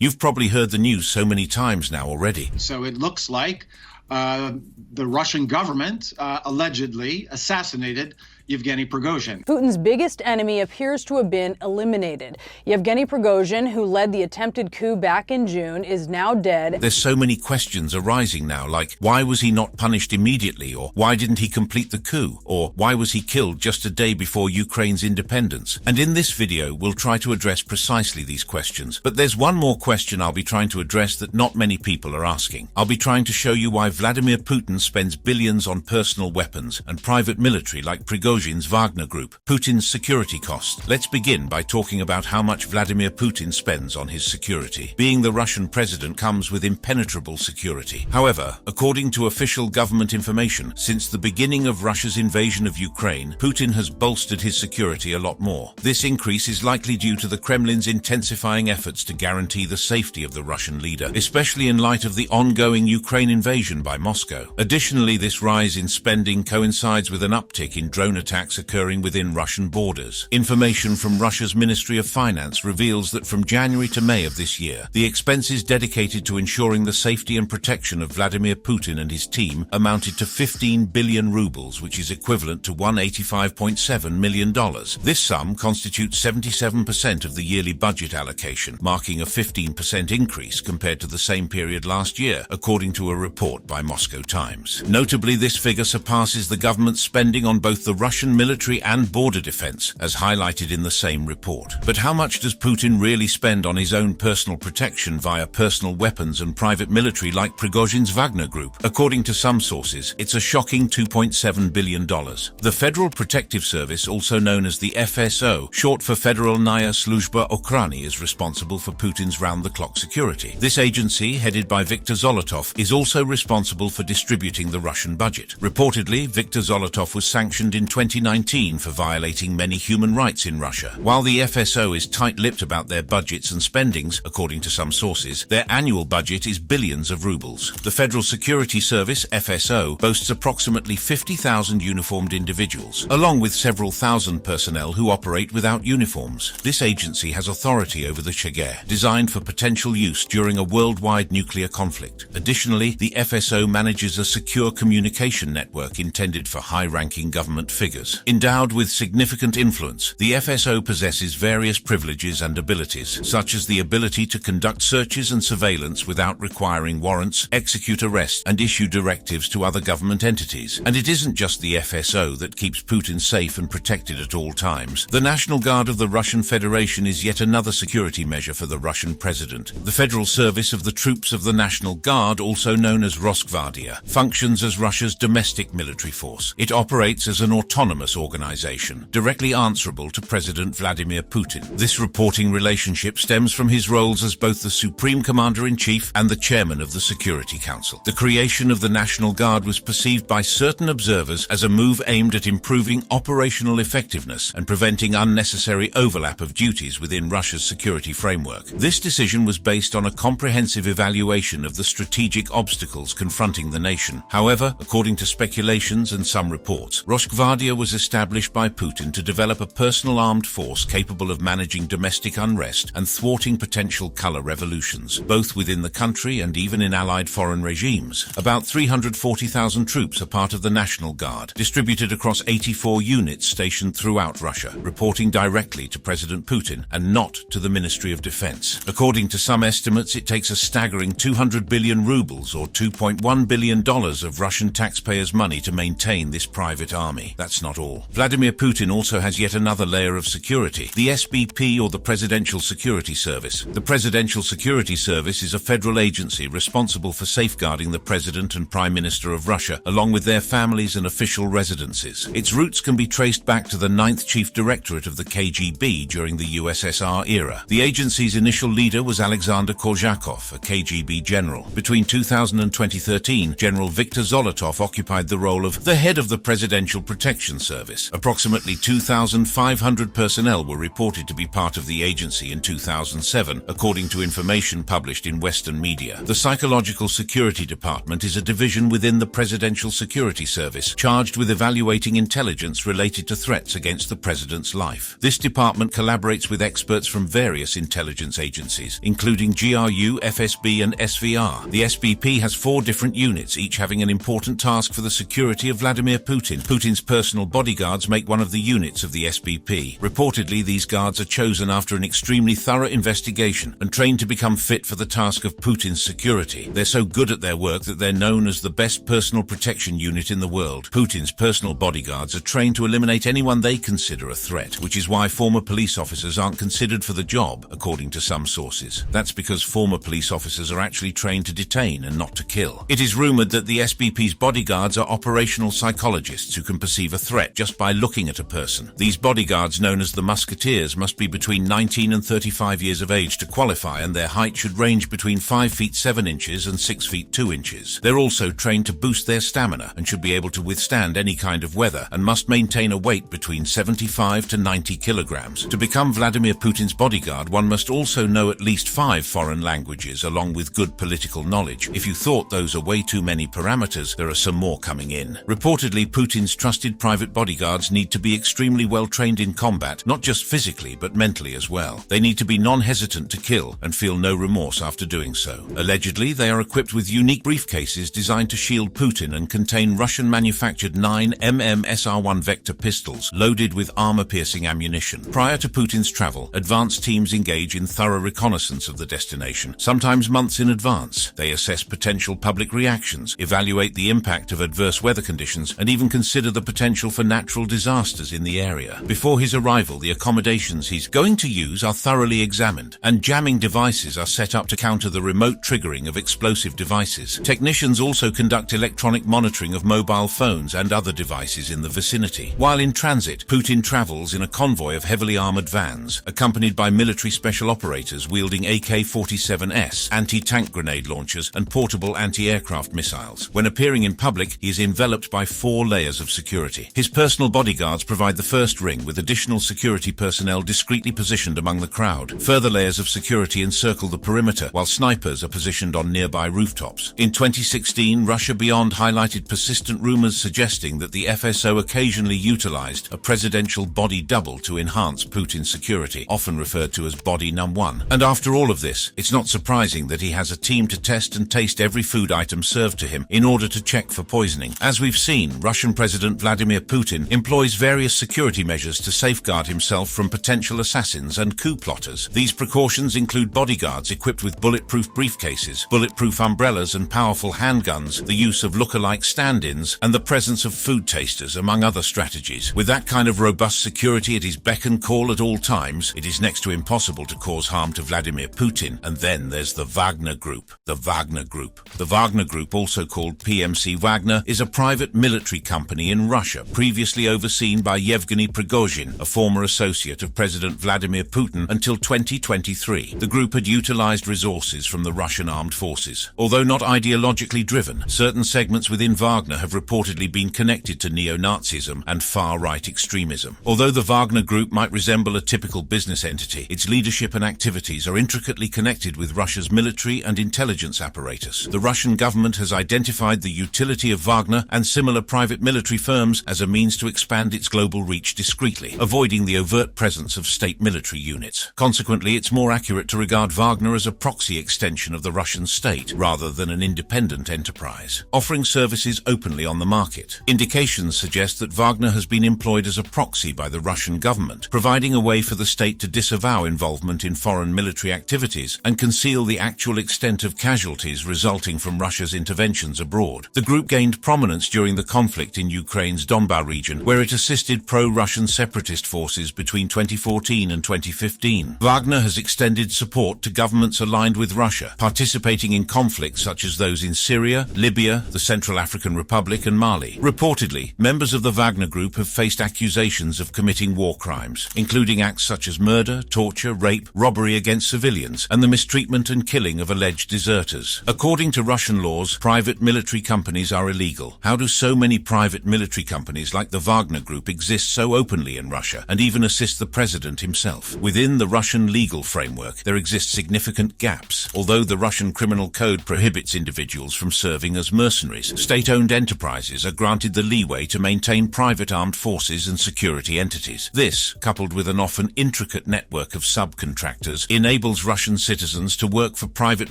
You've probably heard the news so many times now already. So it looks like the Russian government allegedly assassinated Yevgeny Prigozhin. Putin's biggest enemy appears to have been eliminated. Yevgeny Prigozhin, who led the attempted coup back in June, is now dead. There's so many questions arising now, like why was he not punished immediately, or why didn't he complete the coup, or why was he killed just a day before Ukraine's independence? And in this video, we'll try to address precisely these questions. But there's one more question I'll be trying to address that not many people are asking. I'll be trying to show you why Vladimir Putin spends billions on personal weapons and private military like Prigozhin's Wagner Group, Putin's security costs. Let's begin by talking about how much Vladimir Putin spends on his security. Being the Russian president comes with impenetrable security. However, according to official government information, since the beginning of Russia's invasion of Ukraine, Putin has bolstered his security a lot more. This increase is likely due to the Kremlin's intensifying efforts to guarantee the safety of the Russian leader, especially in light of the ongoing Ukraine invasion by Moscow. Additionally, this rise in spending coincides with an uptick in drone attacks occurring within Russian borders. Information from Russia's Ministry of Finance reveals that from January to May of this year, the expenses dedicated to ensuring the safety and protection of Vladimir Putin and his team amounted to 15 billion rubles, which is equivalent to $185.7 million. This sum constitutes 77% of the yearly budget allocation, marking a 15% increase compared to the same period last year, according to a report by Moscow Times. Notably, this figure surpasses the government's spending on both the Russian military and border defense, as highlighted in the same report. But how much does Putin really spend on his own personal protection via personal weapons and private military like Prigozhin's Wagner Group? According to some sources, it's a shocking $2.7 billion. The Federal Protective Service, also known as the FSO, short for Federalnaya Sluzhba Okhrany, is responsible for Putin's round-the-clock security. This agency, headed by Viktor Zolotov, is also responsible for distributing the Russian budget. Reportedly, Viktor Zolotov was sanctioned in 2019 for violating many human rights in Russia. While the FSO is tight-lipped about their budgets and spendings, according to some sources, their annual budget is billions of rubles. The Federal Security Service, FSO, boasts approximately 50,000 uniformed individuals, along with several thousand personnel who operate without uniforms. This agency has authority over the Cheger, designed for potential use during a worldwide nuclear conflict. Additionally, the FSO manages a secure communication network intended for high-ranking government figures. Endowed with significant influence, the FSO possesses various privileges and abilities, such as the ability to conduct searches and surveillance without requiring warrants, execute arrests, and issue directives to other government entities. And it isn't just the FSO that keeps Putin safe and protected at all times. The National Guard of the Russian Federation is yet another security measure for the Russian president. The Federal Service of the Troops of the National Guard, also known as Rosgvardia, functions as Russia's domestic military force. It operates as an autonomous organization, directly answerable to President Vladimir Putin. This reporting relationship stems from his roles as both the Supreme Commander-in-Chief and the Chairman of the Security Council. The creation of the National Guard was perceived by certain observers as a move aimed at improving operational effectiveness and preventing unnecessary overlap of duties within Russia's security framework. This decision was based on a comprehensive evaluation of the strategic obstacles confronting the nation. However, according to speculations and some reports, Rosgvardia was established by Putin to develop a personal armed force capable of managing domestic unrest and thwarting potential color revolutions, both within the country and even in allied foreign regimes. About 340,000 troops are part of the National Guard, distributed across 84 units stationed throughout Russia, reporting directly to President Putin and not to the Ministry of Defense. According to some estimates, it takes a staggering 200 billion rubles or $2.1 billion of Russian taxpayers' money to maintain this private army. That's not all. Vladimir Putin also has yet another layer of security, the SBP, or the Presidential Security Service. The Presidential Security Service is a federal agency responsible for safeguarding the President and Prime Minister of Russia, along with their families and official residences. Its roots can be traced back to the 9th Chief Directorate of the KGB during the USSR era. The agency's initial leader was Alexander Korzhakov, a KGB general. Between 2000 and 2013, General Viktor Zolotov occupied the role of the head of the Presidential Protection Protection Service. Approximately 2,500 personnel were reported to be part of the agency in 2007, according to information published in Western media. The Psychological Security Department is a division within the Presidential Security Service, charged with evaluating intelligence related to threats against the president's life. This department collaborates with experts from various intelligence agencies, including GRU, FSB, and SVR. The SBP has 4 different units, each having an important task for the security of Vladimir Putin. Putin's personal bodyguards make one of the units of the SBP. Reportedly, these guards are chosen after an extremely thorough investigation and trained to become fit for the task of Putin's security. They're so good at their work that they're known as the best personal protection unit in the world. Putin's personal bodyguards are trained to eliminate anyone they consider a threat, which is why former police officers aren't considered for the job, according to some sources. That's because former police officers are actually trained to detain and not to kill. It is rumored that the SBP's bodyguards are operational psychologists who can perceive a threat just by looking at a person. These bodyguards, known as the Musketeers, must be between 19 and 35 years of age to qualify, and their height should range between 5 feet 7 inches and 6 feet 2 inches. They're also trained to boost their stamina and should be able to withstand any kind of weather, and must maintain a weight between 75 to 90 kilograms. To become Vladimir Putin's bodyguard, one must also know at least 5 foreign languages, along with good political knowledge. If you thought those are way too many parameters, there are some more coming in. Reportedly, Putin's trusted private bodyguards need to be extremely well trained in combat, not just physically but mentally as well. They need to be non-hesitant to kill and feel no remorse after doing so. Allegedly, they are equipped with unique briefcases designed to shield Putin and contain Russian-manufactured 9mm SR-1 Vector pistols loaded with armor-piercing ammunition. Prior to Putin's travel, advanced teams engage in thorough reconnaissance of the destination, sometimes months in advance. They assess potential public reactions, evaluate the impact of adverse weather conditions, and even consider the potential for natural disasters in the area. Before his arrival, the accommodations he's going to use are thoroughly examined, and jamming devices are set up to counter the remote triggering of explosive devices. Technicians also conduct electronic monitoring of mobile phones and other devices in the vicinity. While in transit, Putin travels in a convoy of heavily armored vans, accompanied by military special operators wielding AK-47S, anti-tank grenade launchers, and portable anti-aircraft missiles. When appearing in public, he is enveloped by 4 layers of security. His personal bodyguards provide the first ring, with additional security personnel discreetly positioned among the crowd. Further layers of security encircle the perimeter, while snipers are positioned on nearby rooftops. In 2016, Russia Beyond highlighted persistent rumors suggesting that the FSO occasionally utilized a presidential body double to enhance Putin's security, often referred to as Body Num 1. And after all of this, it's not surprising that he has a team to test and taste every food item served to him in order to check for poisoning. As we've seen, Russian President Vladimir Putin employs various security measures to safeguard himself from potential assassins and coup plotters. These precautions include bodyguards equipped with bulletproof briefcases, bulletproof umbrellas and powerful handguns, the use of look-alike stand-ins, and the presence of food tasters, among other strategies. With that kind of robust security at his beck and call at all times, it is next to impossible to cause harm to Vladimir Putin. And then there's the Wagner Group. The Wagner Group. The Wagner Group, also called PMC Wagner, is a private military company in Russia, previously overseen by Yevgeny Prigozhin, a former associate of President Vladimir Putin, until 2023. The group had utilized resources from the Russian armed forces. Although not ideologically driven, certain segments within Wagner have reportedly been connected to neo-Nazism and far-right extremism. Although the Wagner Group might resemble a typical business entity, its leadership and activities are intricately connected with Russia's military and intelligence apparatus. The Russian government has identified the utility of Wagner and similar private military firms as a means to expand its global reach discreetly, avoiding the overt presence of state military units. Consequently, it's more accurate to regard Wagner as a proxy extension of the Russian state, rather than an independent enterprise, offering services openly on the market. Indications suggest that Wagner has been employed as a proxy by the Russian government, providing a way for the state to disavow involvement in foreign military activities and conceal the actual extent of casualties resulting from Russia's interventions abroad. The group gained prominence during the conflict in Ukraine's Donbas region, where it assisted pro-Russian separatist forces between 2014 and 2015. Wagner has extended support to governments aligned with Russia, participating in conflicts such as those in Syria, Libya, the Central African Republic, and Mali. Reportedly, members of the Wagner Group have faced accusations of committing war crimes, including acts such as murder, torture, rape, robbery against civilians, and the mistreatment and killing of alleged deserters. According to Russian laws, private military companies are illegal. How do so many private military companies companies like the Wagner Group exist so openly in Russia and even assist the president himself. Within the Russian legal framework, there exist significant gaps. Although the Russian criminal code prohibits individuals from serving as mercenaries, state-owned enterprises are granted the leeway to maintain private armed forces and security entities. This, coupled with an often intricate network of subcontractors, enables Russian citizens to work for private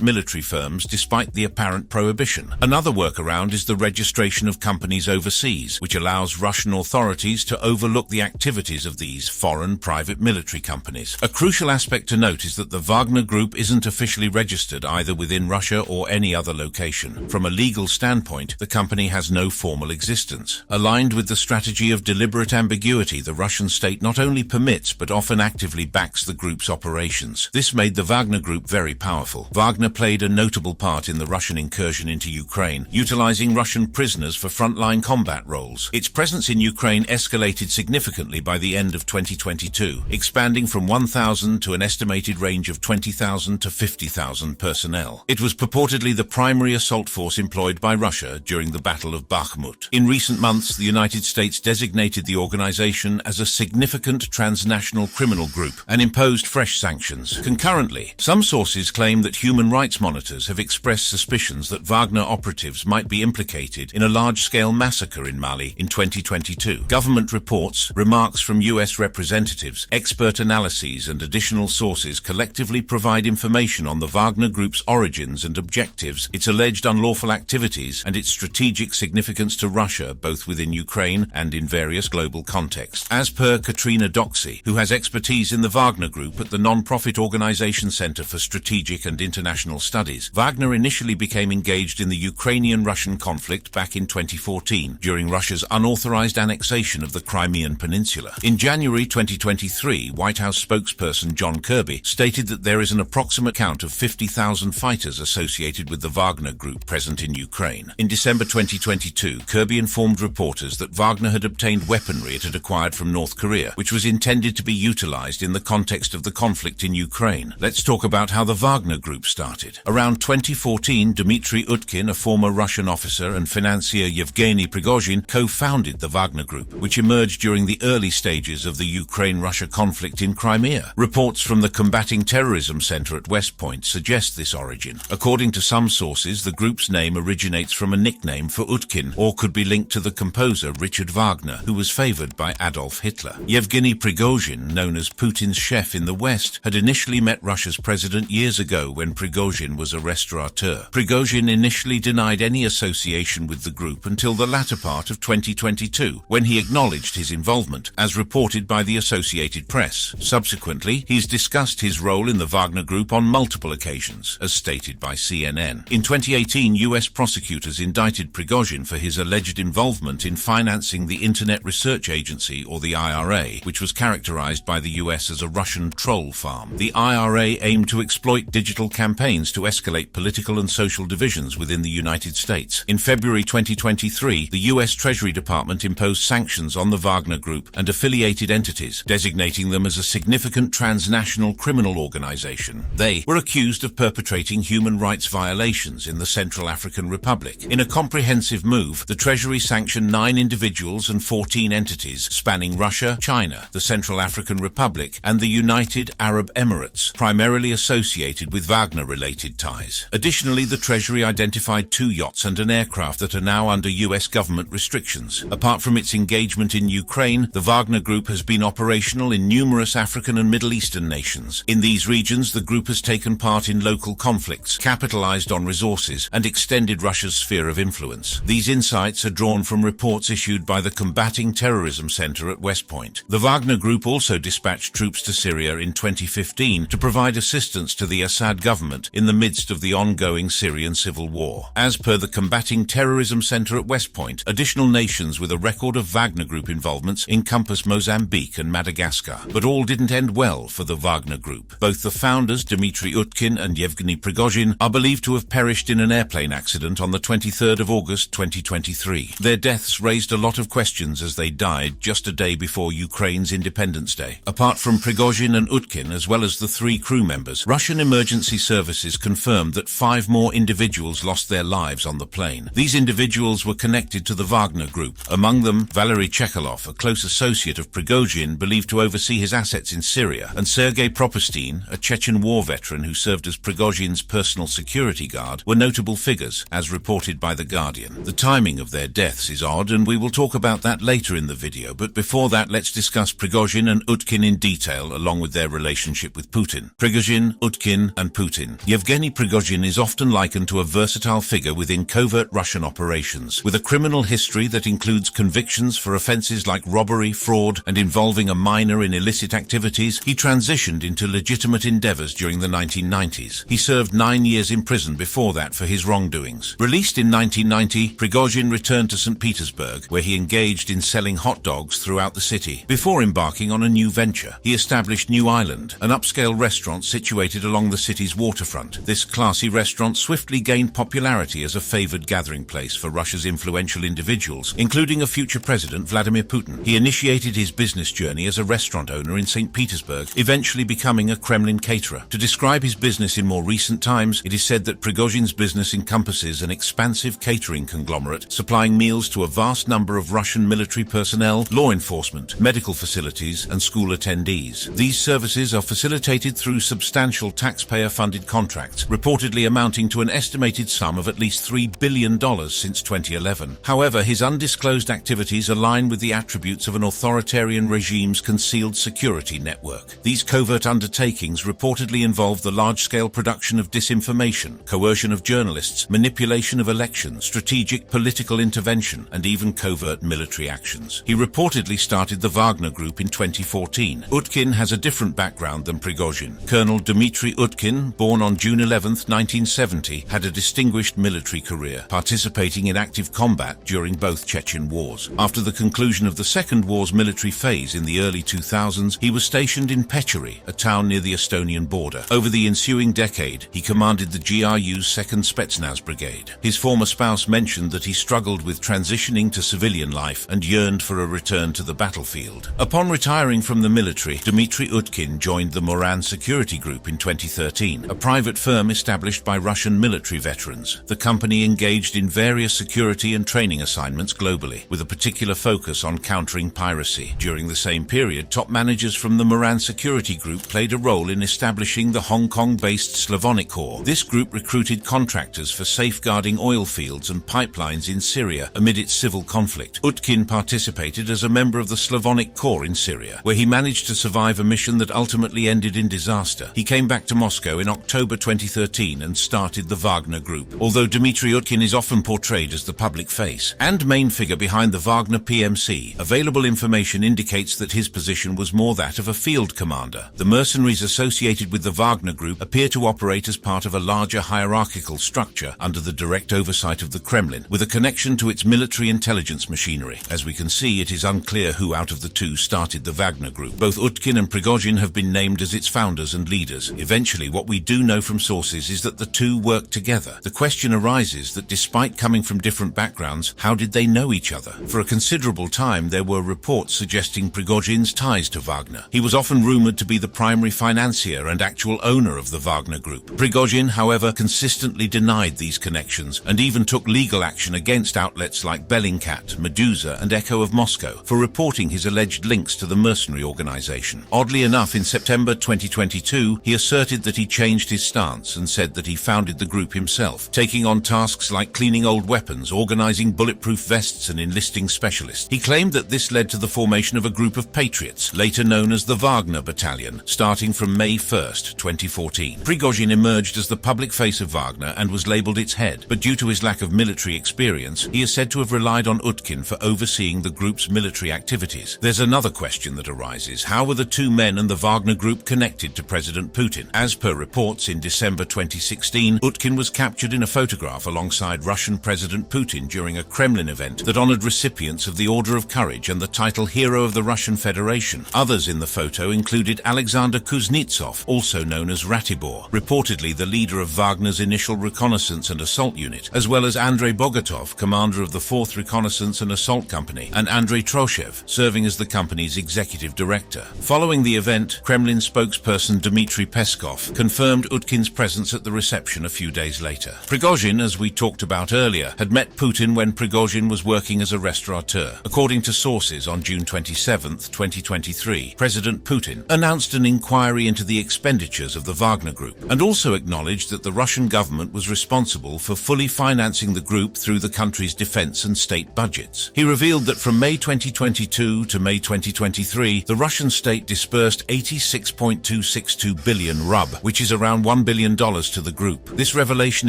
military firms despite the apparent prohibition. Another workaround is the registration of companies overseas, which allows Russian authorities to overlook the activities of these foreign private military companies. A crucial aspect to note is that the Wagner Group isn't officially registered either within Russia or any other location. From a legal standpoint, the company has no formal existence. Aligned with the strategy of deliberate ambiguity, the Russian state not only permits but often actively backs the group's operations. This made the Wagner Group very powerful. Wagner played a notable part in the Russian incursion into Ukraine, utilizing Russian prisoners for frontline combat roles. Its presence in Ukraine escalated significantly by the end of 2022, expanding from 1,000 to an estimated range of 20,000 to 50,000 personnel. It was purportedly the primary assault force employed by Russia during the Battle of Bakhmut. In recent months, the United States designated the organization as a significant transnational criminal group and imposed fresh sanctions. Concurrently, some sources claim that human rights monitors have expressed suspicions that Wagner operatives might be implicated in a large-scale massacre in Mali in 2022. Government reports, remarks from U.S. representatives, expert analyses and additional sources collectively provide information on the Wagner Group's origins and objectives, its alleged unlawful activities, and its strategic significance to Russia, both within Ukraine and in various global contexts. As per Katrina Doxy, who has expertise in the Wagner Group at the non-profit organization Center for Strategic and International Studies, Wagner initially became engaged in the Ukrainian-Russian conflict back in 2014, during Russia's unauthorized annexation of the Crimean Peninsula. In January 2023, White House spokesperson John Kirby stated that there is an approximate count of 50,000 fighters associated with the Wagner Group present in Ukraine. In December 2022, Kirby informed reporters that Wagner had obtained weaponry it had acquired from North Korea, which was intended to be utilized in the context of the conflict in Ukraine. Let's talk about how the Wagner Group started. Around 2014, Dmitry Utkin, a former Russian officer, and financier Yevgeny Prigozhin co-founded the Wagner Group, which emerged during the early stages of the Ukraine-Russia conflict in Crimea. Reports from the Combating Terrorism Center at West Point suggest this origin. According to some sources, the group's name originates from a nickname for Utkin, or could be linked to the composer Richard Wagner, who was favored by Adolf Hitler. Yevgeny Prigozhin, known as Putin's chef in the West, had initially met Russia's president years ago when Prigozhin was a restaurateur. Prigozhin initially denied any association with the group until the latter part of 2022, when he acknowledged his involvement, as reported by the Associated Press. Subsequently, he's discussed his role in the Wagner Group on multiple occasions, as stated by CNN. In 2018, U.S. prosecutors indicted Prigozhin for his alleged involvement in financing the Internet Research Agency, or the IRA, which was characterized by the U.S. as a Russian troll farm. The IRA aimed to exploit digital campaigns to escalate political and social divisions within the United States. In February 2023, the U.S. Treasury Department imposed sanctions on the Wagner Group and affiliated entities, designating them as a significant transnational criminal organization. They were accused of perpetrating human rights violations in the Central African Republic. In a comprehensive move, the Treasury sanctioned 9 individuals and 14 entities spanning Russia, China, the Central African Republic, and the United Arab Emirates, primarily associated with Wagner-related ties. Additionally, the Treasury identified 2 yachts and an aircraft that are now under U.S. government restrictions. Apart from its engagement in Ukraine, the Wagner Group has been operational in numerous African and Middle Eastern nations. In these regions, the group has taken part in local conflicts, capitalized on resources, and extended Russia's sphere of influence. These insights are drawn from reports issued by the Combating Terrorism Center at West Point. The Wagner Group also dispatched troops to Syria in 2015 to provide assistance to the Assad government in the midst of the ongoing Syrian civil war. As per the Combating Terrorism Center at West Point, additional nations with a record of Wagner Group involvements encompass Mozambique and Madagascar. But all didn't end well for the Wagner Group. Both the founders, Dmitry Utkin and Yevgeny Prigozhin, are believed to have perished in an airplane accident on the 23rd of August 2023. Their deaths raised a lot of questions as they died just a day before Ukraine's Independence Day. Apart from Prigozhin and Utkin, as well as the 3 crew members, Russian emergency services confirmed that 5 more individuals lost their lives on the plane. These individuals were connected to the Wagner Group, Among them, Valery Chekalov, a close associate of Prigozhin believed to oversee his assets in Syria, and Sergei Propastin, a Chechen war veteran who served as Prigozhin's personal security guard, were notable figures, as reported by The Guardian. The timing of their deaths is odd, and we will talk about that later in the video, but before that let's discuss Prigozhin and Utkin in detail, along with their relationship with Putin. Prigozhin, Utkin, and Putin. Yevgeny Prigozhin is often likened to a versatile figure within covert Russian operations, with a criminal history that includes convictions for offenses like robbery, fraud, and involving a minor in illicit activities. He transitioned into legitimate endeavors during the 1990s. He served 9 years in prison before that for his wrongdoings. Released in 1990, Prigozhin returned to St. Petersburg, where he engaged in selling hot dogs throughout the city. Before embarking on a new venture, he established New Island, an upscale restaurant situated along the city's waterfront. This classy restaurant swiftly gained popularity as a favored gathering place for Russia's influential individuals, including a future president, Vladimir Putin. He initiated his business journey as a restaurant owner in St. Petersburg, eventually becoming a Kremlin caterer. To describe his business in more recent times, it is said that Prigozhin's business encompasses an expansive catering conglomerate, supplying meals to a vast number of Russian military personnel, law enforcement, medical facilities, and school attendees. These services are facilitated through substantial taxpayer-funded contracts, reportedly amounting to an estimated sum of at least $3 billion since 2011. However, his undisclosed activities align with the attributes of an authoritarian regime's concealed security network. These covert undertakings reportedly involve the large-scale production of disinformation, coercion of journalists, manipulation of elections, strategic political intervention, and even covert military actions. He reportedly started the Wagner Group in 2014. Utkin has a different background than Prigozhin. Colonel Dmitry Utkin, born on June 11, 1970, had a distinguished military career, participating in active combat during both Chechen wars. After the conclusion of the Second War's military phase in the early 2000s, he was stationed in Pecheri, a town near the Estonian border. Over the ensuing decade, he commanded the GRU's 2nd Spetsnaz Brigade. His former spouse mentioned that he struggled with transitioning to civilian life and yearned for a return to the battlefield. Upon retiring from the military, Dmitry Utkin joined the Moran Security Group in 2013, a private firm established by Russian military veterans. The company engaged in various security and training assignments globally, with a particular focus on countering piracy. During the same period, top managers from the Moran Security Group played a role in establishing the Hong Kong-based Slavonic Corps. This group recruited contractors for safeguarding oil fields and pipelines in Syria amid its civil conflict. Utkin participated as a member of the Slavonic Corps in Syria, where he managed to survive a mission that ultimately ended in disaster. He came back to Moscow in October 2013 and started the Wagner Group. Although Dmitry Utkin is often portrayed as the public face and main figure behind the Wagner PMC, available information indicates that his position was more that of a field commander. The mercenaries associated with the Wagner Group appear to operate as part of a larger hierarchical structure under the direct oversight of the Kremlin, with a connection to its military intelligence machinery. As we can see, it is unclear who out of the two started the Wagner Group. Both Utkin and Prigozhin have been named as its founders and leaders. Eventually, what we do know from sources is that the two worked together. The question arises that despite coming from different backgrounds, how did they know each other? For a considerable time, there were reports suggesting Prigozhin's ties to Wagner. He was often rumored to be the primary financier and actual owner of the Wagner Group. Prigozhin, however, consistently denied these connections and even took legal action against outlets like Bellingcat, Medusa, and Echo of Moscow for reporting his alleged links to the mercenary organization. Oddly enough, in September 2022, he asserted that he changed his stance and said that he founded the group himself, taking on tasks like cleaning old weapons, organizing bulletproof vests, and enlisting specialists. He claimed that this led to the formation of a group of patriots, later known as the Wagner Battalion, starting from May 1st, 2014. Prigozhin emerged as the public face of Wagner and was labeled its head, but due to his lack of military experience, he is said to have relied on Utkin for overseeing the group's military activities. There's another question that arises. How were the two men and the Wagner Group connected to President Putin? As per reports, in December 2016, Utkin was captured in a photograph alongside Russian President Putin during a Kremlin event that honored recipients of the Order of Courage and the title Hero of the Russian Federation. Others in the photo included Alexander Kuznetsov, also known as Ratibor, reportedly the leader of Wagner's initial reconnaissance and assault unit, as well as Andrei Bogatov, commander of the 4th Reconnaissance and Assault Company, and Andrei Troshev, serving as the company's executive director. Following the event, Kremlin spokesperson Dmitry Peskov confirmed Utkin's presence at the reception a few days later. Prigozhin, as we talked about earlier, had met Putin when Prigozhin was working acting as a restaurateur. According to sources, on June 27, 2023, President Putin announced an inquiry into the expenditures of the Wagner Group and also acknowledged that the Russian government was responsible for fully financing the group through the country's defense and state budgets. He revealed that from May 2022 to May 2023, the Russian state disbursed 86.262 billion rub, which is around $1 billion to the group. This revelation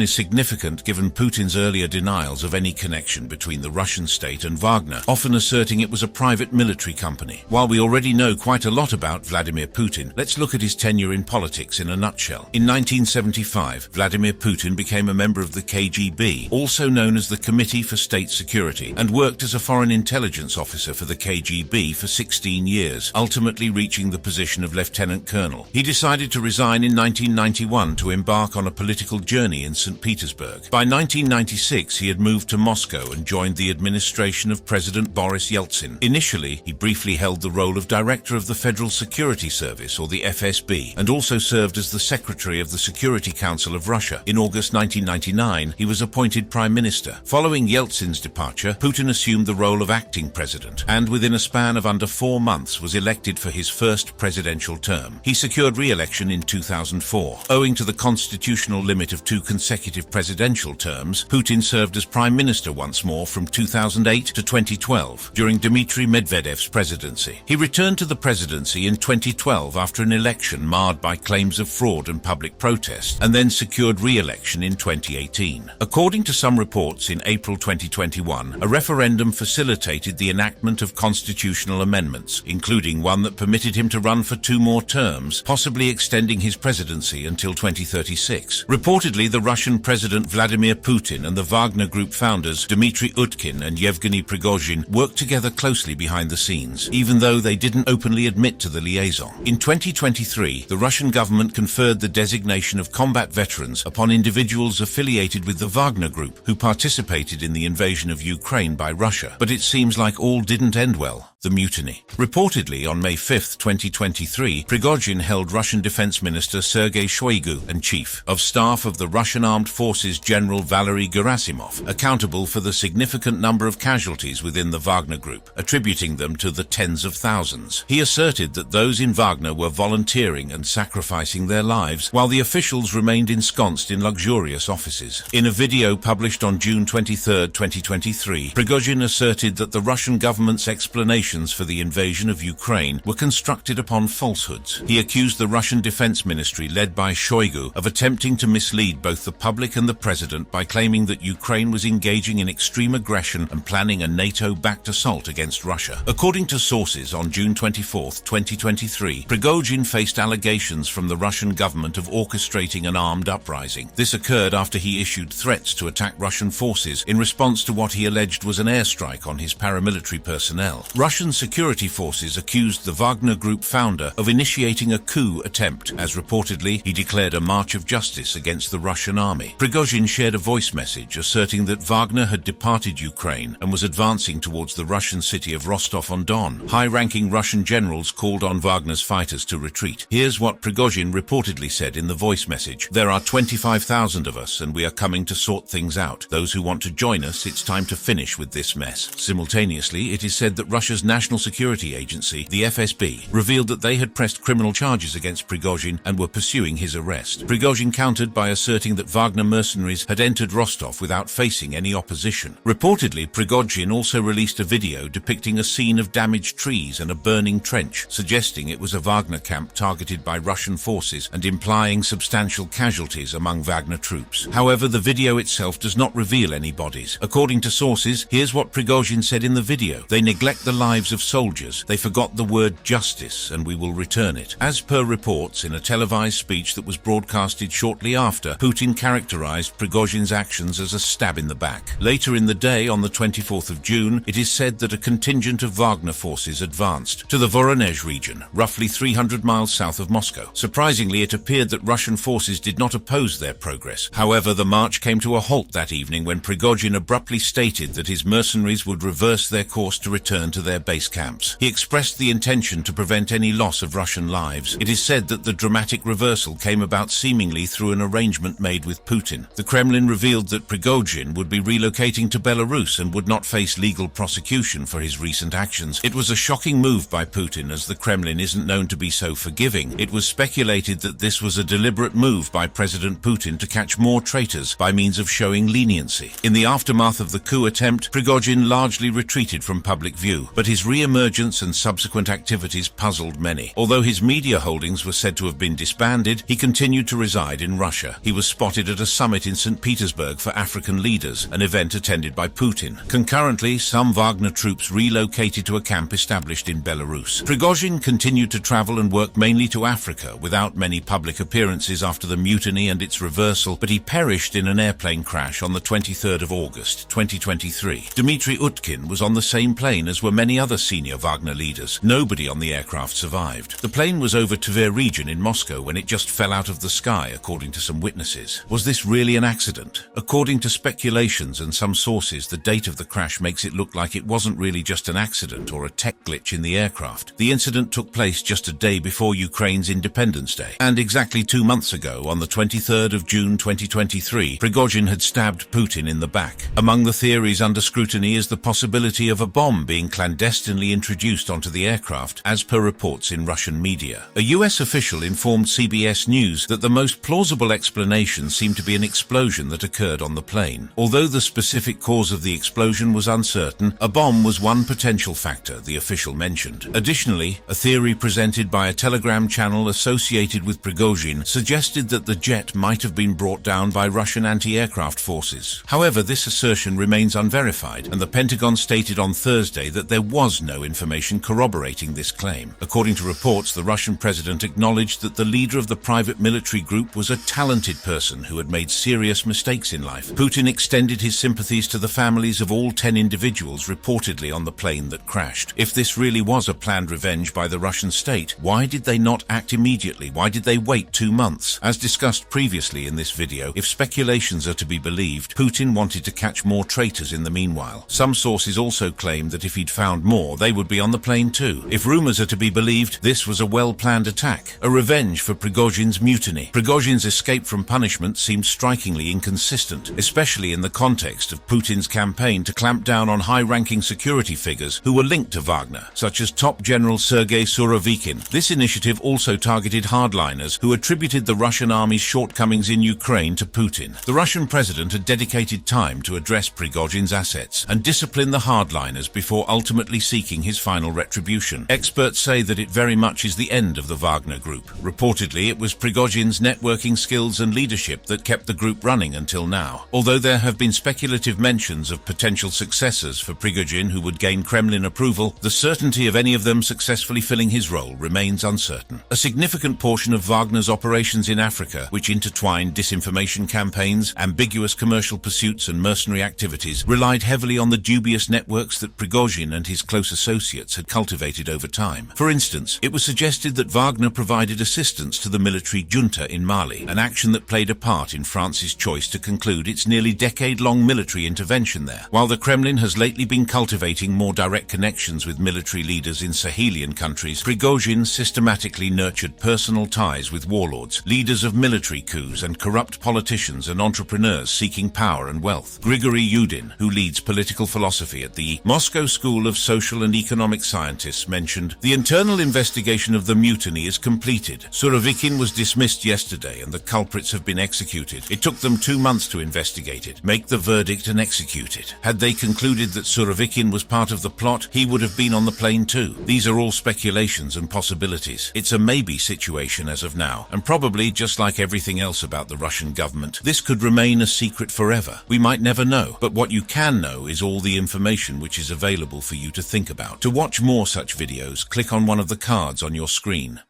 is significant given Putin's earlier denials of any connection between the Russian state and Wagner, often asserting it was a private military company. While we already know quite a lot about Vladimir Putin, let's look at his tenure in politics in a nutshell. In 1975, Vladimir Putin became a member of the KGB, also known as the Committee for State Security, and worked as a foreign intelligence officer for the KGB for 16 years, ultimately reaching the position of lieutenant colonel. He decided to resign in 1991 to embark on a political journey in St. Petersburg. By 1996, he had moved to Moscow and joined the administration of President Boris Yeltsin. Initially, he briefly held the role of Director of the Federal Security Service, or the FSB, and also served as the Secretary of the Security Council of Russia. In August 1999, he was appointed Prime Minister. Following Yeltsin's departure, Putin assumed the role of acting president, and within a span of under 4 months was elected for his first presidential term. He secured re-election in 2004. Owing to the constitutional limit of 2 consecutive presidential terms, Putin served as Prime Minister once more from 2008 to 2012, during Dmitry Medvedev's presidency. He returned to the presidency in 2012 after an election marred by claims of fraud and public protest, and then secured re-election in 2018. According to some reports, in April 2021, a referendum facilitated the enactment of constitutional amendments, including one that permitted him to run for 2 more terms, possibly extending his presidency until 2036. Reportedly, the Russian President Vladimir Putin and the Wagner Group founders Dmitry Utkin and Yevgeny Prigozhin worked together closely behind the scenes, even though they didn't openly admit to the liaison. In 2023, the Russian government conferred the designation of combat veterans upon individuals affiliated with the Wagner Group who participated in the invasion of Ukraine by Russia. But it seems like all didn't end well. The mutiny. Reportedly, on May 5, 2023, Prigozhin held Russian Defense Minister Sergei Shoigu and Chief of Staff of the Russian Armed Forces General Valery Gerasimov accountable for the significant number of casualties within the Wagner Group, attributing them to the tens of thousands. He asserted that those in Wagner were volunteering and sacrificing their lives, while the officials remained ensconced in luxurious offices. In a video published on June 23, 2023, Prigozhin asserted that the Russian government's explanation for the invasion of Ukraine were constructed upon falsehoods. He accused the Russian Defense Ministry, led by Shoigu, of attempting to mislead both the public and the president by claiming that Ukraine was engaging in extreme aggression and planning a NATO-backed assault against Russia. According to sources, on June 24, 2023, Prigozhin faced allegations from the Russian government of orchestrating an armed uprising. This occurred after he issued threats to attack Russian forces in response to what he alleged was an airstrike on his paramilitary personnel. Russian security forces accused the Wagner Group founder of initiating a coup attempt, as reportedly he declared a march of justice against the Russian army. Prigozhin shared a voice message asserting that Wagner had departed Ukraine and was advancing towards the Russian city of Rostov-on-Don. High-ranking Russian generals called on Wagner's fighters to retreat. Here's what Prigozhin reportedly said in the voice message: "There are 25,000 of us and we are coming to sort things out. Those who want to join us, it's time to finish with this mess." Simultaneously, it is said that Russia's National Security Agency, the FSB, revealed that they had pressed criminal charges against Prigozhin and were pursuing his arrest. Prigozhin countered by asserting that Wagner mercenaries had entered Rostov without facing any opposition. Reportedly, Prigozhin also released a video depicting a scene of damaged trees and a burning trench, suggesting it was a Wagner camp targeted by Russian forces and implying substantial casualties among Wagner troops. However, the video itself does not reveal any bodies. According to sources, here's what Prigozhin said in the video: "They neglect the lives of soldiers. They forgot the word justice, and we will return it." As per reports, in a televised speech that was broadcasted shortly after, Putin characterized Prigozhin's actions as a stab in the back. Later in the day, on the 24th of June, it is said that a contingent of Wagner forces advanced to the Voronezh region, roughly 300 miles south of Moscow. Surprisingly, it appeared that Russian forces did not oppose their progress. However, the march came to a halt that evening when Prigozhin abruptly stated that his mercenaries would reverse their course to return to their base camps. He expressed the intention to prevent any loss of Russian lives. It is said that the dramatic reversal came about seemingly through an arrangement made with Putin. The Kremlin revealed that Prigozhin would be relocating to Belarus and would not face legal prosecution for his recent actions. It was a shocking move by Putin, as the Kremlin isn't known to be so forgiving. It was speculated that this was a deliberate move by President Putin to catch more traitors by means of showing leniency. In the aftermath of the coup attempt, Prigozhin largely retreated from public view, but his re-emergence and subsequent activities puzzled many. Although his media holdings were said to have been disbanded, he continued to reside in Russia. He was spotted at a summit in St. Petersburg for African leaders, an event attended by Putin. Concurrently, some Wagner troops relocated to a camp established in Belarus. Prigozhin continued to travel and work mainly to Africa without many public appearances after the mutiny and its reversal, but he perished in an airplane crash on the 23rd of August, 2023. Dmitry Utkin was on the same plane as were many other senior Wagner leaders. Nobody on the aircraft survived. The plane was over Tver region in Moscow when it just fell out of the sky, according to some witnesses. Was this really an accident? According to speculations and some sources, the date of the crash makes it look like it wasn't really just an accident or a tech glitch in the aircraft. The incident took place just a day before Ukraine's Independence Day, and exactly 2 months ago, on the 23rd of June 2023, Prigozhin had stabbed Putin in the back. Among the theories under scrutiny is the possibility of a bomb being clandestinely introduced onto the aircraft, as per reports in Russian media. A US official informed CBS News that the most plausible explanation seemed to be an explosion that occurred on the plane. Although the specific cause of the explosion was uncertain, a bomb was one potential factor, the official mentioned. Additionally, a theory presented by a Telegram channel associated with Prigozhin suggested that the jet might have been brought down by Russian anti-aircraft forces. However, this assertion remains unverified, and the Pentagon stated on Thursday that there was no information corroborating this claim. According to reports, the Russian president acknowledged that the leader of the private military group was a talented person who had made serious mistakes in life. Putin extended his sympathies to the families of all 10 individuals reportedly on the plane that crashed. If this really was a planned revenge by the Russian state, why did they not act immediately? Why did they wait 2 months? As discussed previously in this video, if speculations are to be believed, Putin wanted to catch more traitors in the meanwhile. Some sources also claim that if he'd found more, they would be on the plane too. If rumors are to be believed, this was a well-planned attack, a revenge for Prigozhin's mutiny. Prigozhin's escape from punishment seemed strikingly inconsistent, especially in the context of Putin's campaign to clamp down on high-ranking security figures who were linked to Wagner, such as top General Sergei Surovikin. This initiative also targeted hardliners who attributed the Russian army's shortcomings in Ukraine to Putin. The Russian president had dedicated time to address Prigozhin's assets and discipline the hardliners before ultimately seeking his final retribution. Experts say that it very much is the end of the Wagner group. Reportedly, it was Prigozhin's networking skills and leadership that kept the group running until now. Although there have been speculative mentions of potential successors for Prigozhin who would gain Kremlin approval, the certainty of any of them successfully filling his role remains uncertain. A significant portion of Wagner's operations in Africa, which intertwined disinformation campaigns, ambiguous commercial pursuits and mercenary activities, relied heavily on the dubious networks that Prigozhin and his close associates had cultivated over time. For instance, it was suggested that Wagner provided assistance to the military junta in Mali, an action that played a part in France's choice to conclude its nearly decade-long military intervention there. While the Kremlin has lately been cultivating more direct connections with military leaders in Sahelian countries, Prigozhin systematically nurtured personal ties with warlords, leaders of military coups, and corrupt politicians and entrepreneurs seeking power and wealth. Grigory Yudin, who leads political philosophy at the Moscow School of Social and Economic Scientists, mentioned, "The internal investigation of the mutiny is completed. Surovikin was dismissed yesterday and the culprits have been executed. It took them 2 months to investigate it, make the verdict and execute it. Had they concluded that Surovikin was part of the plot, he would have been on the plane too. These are all speculations and possibilities. It's a maybe situation as of now, and probably, just like everything else about the Russian government, this could remain a secret forever. We might never know, but what you can know is all the information which is available for you to think about. To watch more such videos, click on one of the cards on your screen.